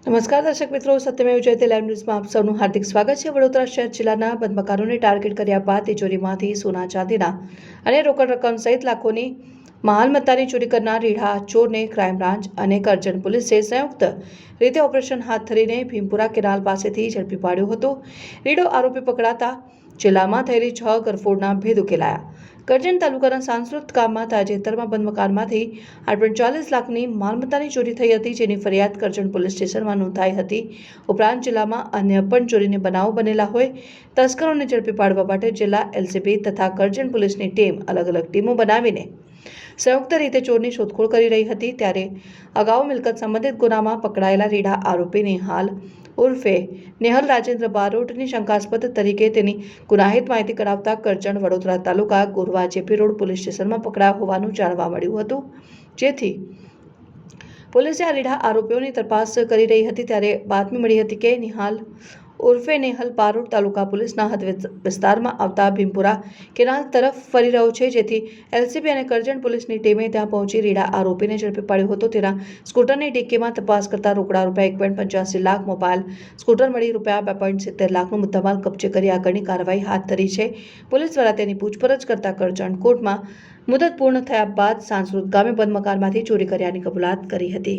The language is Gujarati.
નમસ્કાર દર્શક મિત્રો, સત્યમેવ જયતે લાઈવ ન્યૂઝમાં આપ સૌનું હાર્દિક સ્વાગત છે। વડોદરા શહેર જિલ્લાના બંધ મકાનોને ટાર્ગેટ કર્યા બાદ તિજોરીમાંથી સોના ચાંદીના અને રોકડ રકમ સહિત લાખોની માલમત્તાની ચોરી કરનાર રીઢા ચોરને ક્રાઇમ બ્રાન્ચ અને કરજણ પોલીસે સંયુક્ત રીતે ઓપરેશન હાથ ધરીને ભીમપુરા કેનાલ પાસેથી ઝડપી પાડ્યો હતો। રીઢો આરોપી પકડાતા જિલ્લામાં થયેલી 6 ગરફોડના ભેદ ઉકેલાયા। કરજણ તાલુકાના સાંસ્કૃત ગામમાં તાજેતરમાં બંધ મકાનમાંથી 8.40 લાખની માલમત્તાની ચોરી થઈ હતી, જેની ફરિયાદ કરજણ પોલીસ સ્ટેશનમાં નોંધાઈ હતી। ઉપરાંત જિલ્લામાં અન્ય પણ ચોરીના બનાવો બનેલા હોય તસ્કરોને ઝડપી પાડવા માટે જિલ્લા એલસીબી તથા કરજણ પોલીસની ટીમ અલગ અલગ ટીમો બનાવીને સંયુક્ત રીતે ચોરની શોધખોળ કરી રહી હતી। ત્યારે અગાઉ મિલકત સંબંધિત ગુનામાં પકડાયેલા રીઢા આરોપી નિહાલ ઉર્ફે નેહલ રાજેન્દ્ર બારોટની શંકાસ્પદ તરીકે તેની ગુનાહિત માહિતી કરાવતા કરજણ વડોદરા તાલુકા ગોરવા જેપી રોડ પોલીસ સ્ટેશનમાં પકડાયા હોવાનું જાણવા મળ્યું હતું, જેથી પોલીસે આ રીઢા આરોપીઓની તપાસ કરી રહી હતી। ત્યારે બાતમી મળી હતી કે નિહાલ ઉર્ફે નેહલ બારોટ તાલુકા પોલીસના હદ વિસ્તારમાં આવતા ભીમપુરા કેનાલ તરફ ફરી રહ્યો છે, જેથી એલસીબી અને કરજણ પોલીસની ટીમે ત્યાં પહોંચી રીઢા આરોપીને ઝડપી પાડ્યો હતો। તેના સ્કૂટરની ડિક્કીમાં તપાસ કરતા રોકડા રૂપિયા 1.85 લાખ, મોબાઈલ, સ્કૂટર મળી રૂપિયા 2.70 લાખનો મુદ્દામાલ કબજે કરી આગળની કાર્યવાહી હાથ ધરી છે। પોલીસ દ્વારા તેની પૂછપરછ કરતા કરજણ કોર્ટમાં મુદત પૂર્ણ થયા બાદ સાંસ્કૃત ગામે બંધ મકાનમાંથી ચોરી કર્યાની કબૂલાત કરી હતી।